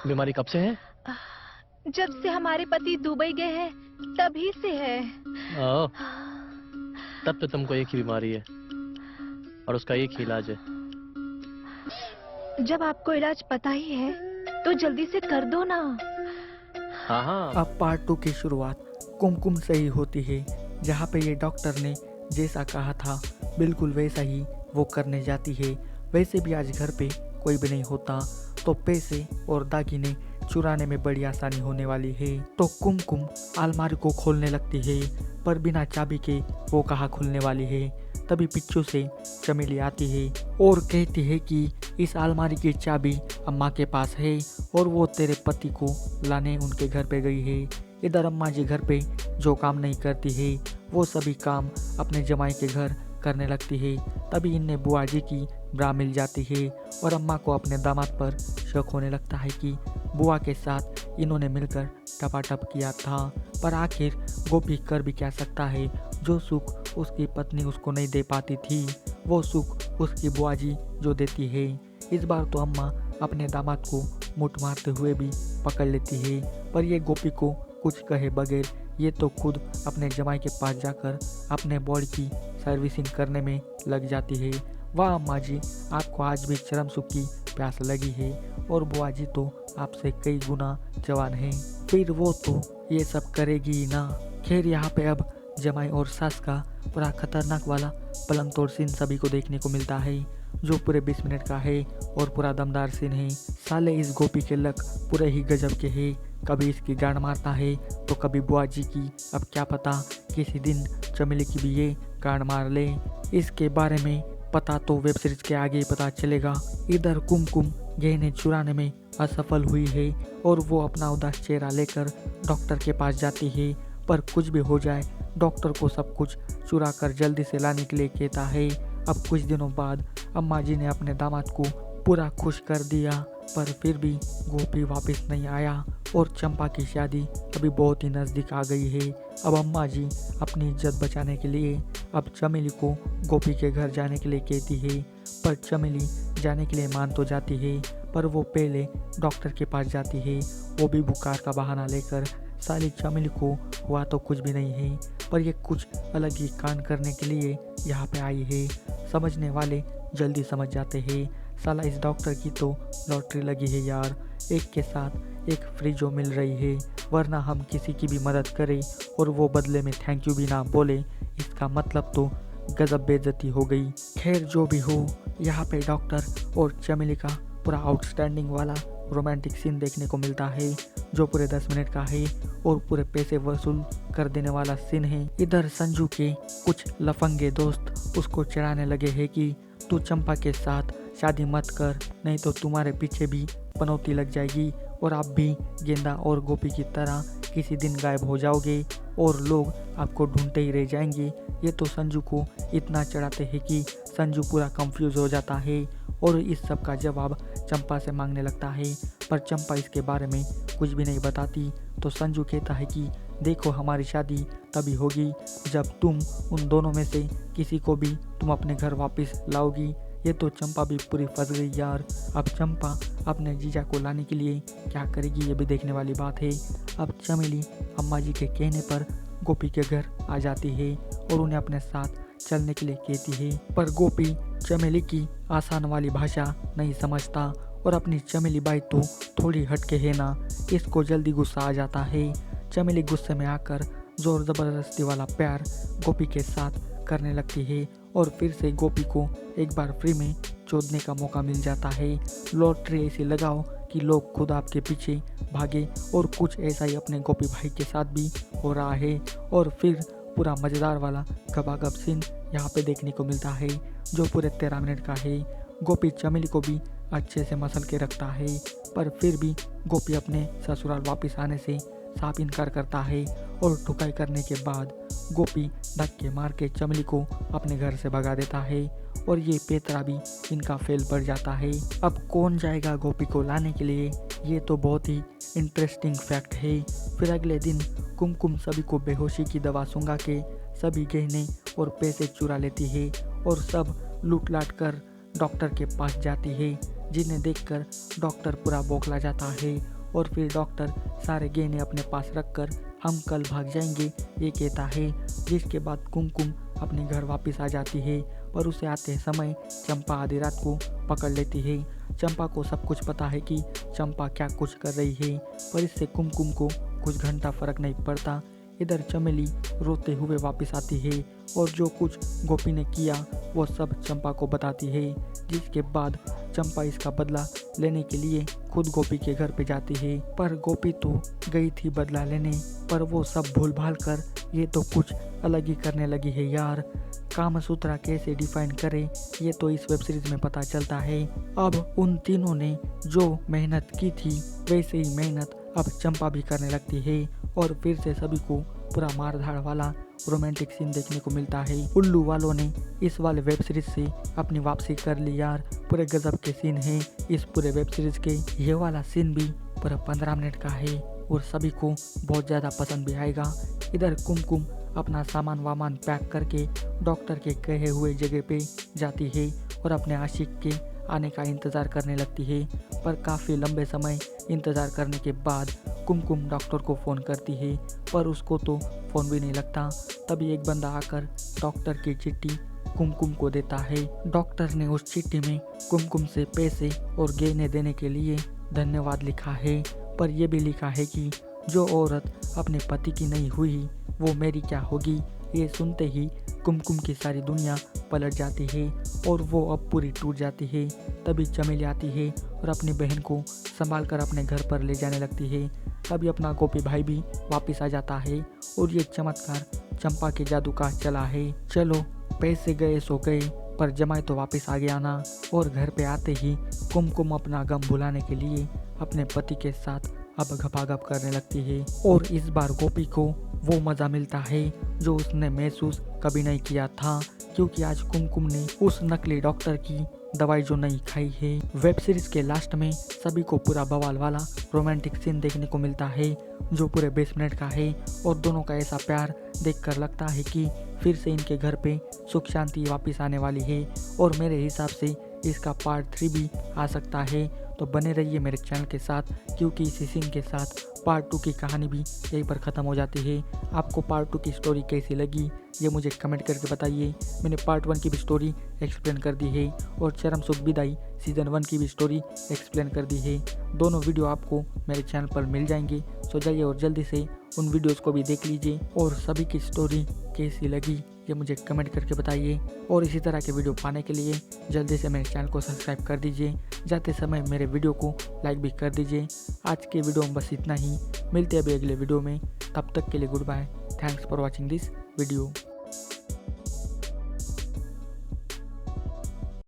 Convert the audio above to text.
बीमारी कब से है? जब से हमारे पति दुबई गए हैं तभी से है। ओह, तब तो तुमको एक ही बीमारी है और उसका एक ही इलाज है। जब आपको इलाज पता ही है तो जल्दी से कर दो ना। हाँ हाँ। अब पार्ट 2 की शुरुआत कुमकुम से ही होती है, जहाँ पे ये डॉक्टर ने जैसा कहा था बिल्कुल वैसा ही वो करने जाती है। वैसे भी आज घर पे कोई भी नहीं होता, तो पैसे और दागिने चुराने में बड़ी आसानी होने वाली है। तो कुमकुम अलमारी को खोलने लगती है, पर बिना चाबी के वो कहाँ खुलने वाली है। तभी पिच्चू से चमेली आती है और कहती है कि इस अलमारी की चाबी अम्मा के पास है और वो तेरे पति को लाने उनके घर पे गई है। इधर अम्मा जी घर पे जो काम नहीं करती है वो सभी काम अपने जमाई के घर करने लगती है। तभी इन्हें बुआ जी की ब्रा मिल जाती है और अम्मा को अपने दामाद पर शक होने लगता है कि बुआ के साथ इन्होंने मिलकर टपाटप किया था। पर आखिर गोपी कर भी क्या सकता है, जो सुख उसकी पत्नी उसको नहीं दे पाती थी वो सुख उसकी बुआ जी जो देती है। इस बार तो अम्मा अपने दामाद को मुठ मारते हुए भी पकड़ लेती है, पर ये गोपी को कुछ कहे बगैर ये तो खुद अपने जमाई के पास जाकर अपने बॉडी की सर्विसिंग करने में लग जाती है। वाह अम्मा जी, आपको आज भी चरम सुख की प्यास लगी है और बुआ जी तो आपसे कई गुना जवान है, फिर वो तो ये सब करेगी ही ना। खैर यहाँ पे अब जमाई और सास का पूरा खतरनाक वाला पलंग तोड़ सीन सभी को देखने को मिलता है, जो पूरे 20 मिनट का है और पूरा दमदार सीन है। साले इस गोपी के लक पूरे ही गजब के है, कभी इसकी गांड मारता है तो कभी बुआ जी की। अब क्या पता किसी दिन चमेली की भी ये गांड मार ले। इसके बारे में पता तो वेब सीरीज के आगे ही पता चलेगा। इधर कुमकुम गहने चुराने में असफल हुई है और वो अपना उदास चेहरा लेकर डॉक्टर के पास जाती है, पर कुछ भी हो जाए डॉक्टर को सब कुछ चुरा कर जल्दी से लाने के लिए कहता है। अब कुछ दिनों बाद अम्मा जी ने अपने दामाद को पूरा खुश कर दिया, पर फिर भी गोपी वापस नहीं आया और चंपा की शादी अभी बहुत ही नज़दीक आ गई है। अब अम्मा जी अपनी इज्जत बचाने के लिए अब चमेली को गोपी के घर जाने के लिए कहती है, पर चमेली जाने के लिए मान तो जाती है, पर वो पहले डॉक्टर के पास जाती है, वो भी बुखार का बहाना लेकर। साली चमेली को हुआ तो कुछ भी नहीं है, पर ये कुछ अलग ही कांड करने के लिए यहाँ पे आई है। समझने वाले जल्दी समझ जाते हैं, साला इस डॉक्टर की तो लॉटरी लगी है यार, एक के साथ एक फ्री जो मिल रही है। वरना हम किसी की भी मदद करें और वो बदले में थैंक यू भी ना बोले, इसका मतलब तो गजब बेइज्जती हो गई। खैर जो भी हो, यहाँ पे डॉक्टर और चमेली का पूरा आउटस्टैंडिंग वाला रोमांटिक सीन देखने को मिलता है, जो पूरे 10 मिनट का है और पूरे पैसे वसूल कर देने वाला सीन है। इधर संजू के कुछ लफंगे दोस्त उसको चिढ़ाने लगे हैं कि तू चंपा के साथ शादी मत कर, नहीं तो तुम्हारे पीछे भी पनौती लग जाएगी और आप भी गेंदा और गोपी की तरह किसी दिन गायब हो जाओगे और लोग आपको ढूंढते ही रह जाएंगे। ये तो संजू को इतना चढ़ाते हैं कि संजू पूरा कंफ्यूज हो जाता है और इस सब का जवाब चंपा से मांगने लगता है, पर चंपा इसके बारे में कुछ भी नहीं बताती। तो संजू कहता है कि देखो हमारी शादी तभी होगी जब तुम उन दोनों में से किसी को भी तुम अपने घर वापस लाओगी। ये तो चंपा भी पूरी फंस गई यार। अब चंपा अपने जीजा को लाने के लिए क्या करेगी ये भी देखने वाली बात है। अब चमेली अम्मा जी के कहने पर गोपी के घर आ जाती है और उन्हें अपने साथ चलने के लिए कहती है, पर गोपी चमेली की आसान वाली भाषा नहीं समझता और अपनी चमेली बाई तो थोड़ी हटके है ना, इसको जल्दी गुस्सा आ जाता है। चमेली गुस्से में आकर जोर ज़बरदस्ती वाला प्यार गोपी के साथ करने लगती है और फिर से गोपी को एक बार फ्री में चोदने का मौका मिल जाता है। लॉटरी ऐसी लगाओ कि लोग खुद आपके पीछे भागे और कुछ ऐसा ही अपने गोपी भाई के साथ भी हो रहा है और फिर पूरा मज़ेदार वाला गबागब सीन यहाँ पे देखने को मिलता है, जो पूरे 13 मिनट का है। गोपी चमेली को भी अच्छे से मसल के रखता है, पर फिर भी गोपी अपने ससुराल वापस आने से साफ इनकार करता है और ठुकाई करने के बाद गोपी धक्के मार के चमेली को अपने घर से भगा देता है और ये पेतरा भी इनका फेल पड़ जाता है। अब कौन जाएगा गोपी को लाने के लिए, ये तो बहुत ही इंटरेस्टिंग फैक्ट है। फिर अगले दिन कुमकुम सभी को बेहोशी की दवा सुंघा के सभी गहने और पैसे चुरा लेती है और सब लूट लाट कर डॉक्टर के पास जाती है, जिन्हें देखकर डॉक्टर पूरा बौखला जाता है और फिर डॉक्टर सारे गहने अपने पास रखकर हम कल भाग जाएंगे ये कहता है, जिसके बाद कुमकुम अपने घर वापस आ जाती है। पर उसे आते समय चंपा आधी रात को पकड़ लेती है। चंपा को सब कुछ पता है कि चंपा क्या कुछ कर रही है, पर इससे कुमकुम को कुछ घंटा फर्क नहीं पड़ता। इधर चमेली रोते हुए वापस आती है और जो कुछ गोपी ने किया वो सब चंपा को बताती है, जिसके बाद चंपा इसका बदला लेने के लिए खुद गोपी के घर पे जाती है। पर गोपी तो गई थी बदला लेने, पर वो सब भूल भाल कर ये तो कुछ अलग ही करने लगी है यार। कामसूत्रा कैसे डिफाइन करे ये तो इस वेब सीरीज में पता चलता है। अब उन तीनों ने जो मेहनत की थी वैसे ही मेहनत अब चंपा भी करने लगती है और फिर से सभी को पूरा मार धाड़ वाला रोमांटिक सीन देखने को मिलता है। उल्लू वालों ने इस वाले वेब सीरीज से अपनी वापसी कर ली यार। पूरे गजब के सीन है इस पूरे वेब सीरीज के। ये वाला सीन भी पूरा 15 मिनट का है और सभी को बहुत ज़्यादा पसंद भी आएगा। इधर कुमकुम अपना सामान वामान पैक करके डॉक्टर के कहे हुए जगह पे जाती है और अपने आशिक के आने का इंतज़ार करने लगती है। पर काफ़ी लंबे समय इंतज़ार करने के बाद कुमकुम डॉक्टर को फ़ोन करती है, पर उसको तो फ़ोन भी नहीं लगता। तभी एक बंदा आकर डॉक्टर की चिट्ठी कुमकुम को देता है। डॉक्टर ने उस चिट्ठी में कुमकुम से पैसे और गहने देने के लिए धन्यवाद लिखा है, पर यह भी लिखा है कि जो औरत अपने पति की नहीं हुई वो मेरी क्या होगी। ये सुनते ही कुमकुम की सारी दुनिया पलट जाती है और वो अब पूरी टूट जाती है। तभी चमेली आती है और अपनी बहन को संभाल कर अपने घर पर ले जाने लगती है। तभी अपना गोपी भाई भी वापस आ जाता है और ये चमत्कार चंपा के जादू का चला है। चलो पैसे गए सो गए, पर जमाई तो वापस आ गया ना। और घर पे आते ही कुमकुम अपना गम भुलाने के लिए अपने पति के साथ अब घपाघप करने लगती है और इस बार गोपी को वो मज़ा मिलता है जो उसने महसूस कभी नहीं किया था, क्योंकि आज कुमकुम ने उस नकली डॉक्टर की दवाई जो नहीं खाई है। वेब सीरीज के लास्ट में सभी को पूरा बवाल वाला रोमांटिक सीन देखने को मिलता है जो पूरे 20 मिनट का है और दोनों का ऐसा प्यार देखकर लगता है कि फिर से इनके घर पे सुख शांति वापस आने वाली है और मेरे हिसाब से इसका पार्ट 3 भी आ सकता है। तो बने रहिए मेरे चैनल के साथ, क्योंकि इसी सीन के साथ पार्ट 2 की कहानी भी यहीं पर ख़त्म हो जाती है। आपको पार्ट 2 की स्टोरी कैसी लगी ये मुझे कमेंट करके बताइए। मैंने पार्ट 1 की भी स्टोरी एक्सप्लेन कर दी है और चरम सुख विदाई सीज़न 1 की भी स्टोरी एक्सप्लेन कर दी है। दोनों वीडियो आपको मेरे चैनल पर मिल जाएंगे, सो जाइए और जल्दी से उन वीडियोज़ को भी देख लीजिए और सभी की स्टोरी कैसी लगी ये मुझे कमेंट करके बताइए। और इसी तरह के वीडियो पाने के लिए जल्दी से मेरे चैनल को सब्सक्राइब कर दीजिए। जाते समय मेरे वीडियो को लाइक भी कर दीजिए। आज के वीडियो में बस इतना ही, मिलते हैं अभी अगले वीडियो में। तब तक के लिए goodbye. Thanks for watching this video.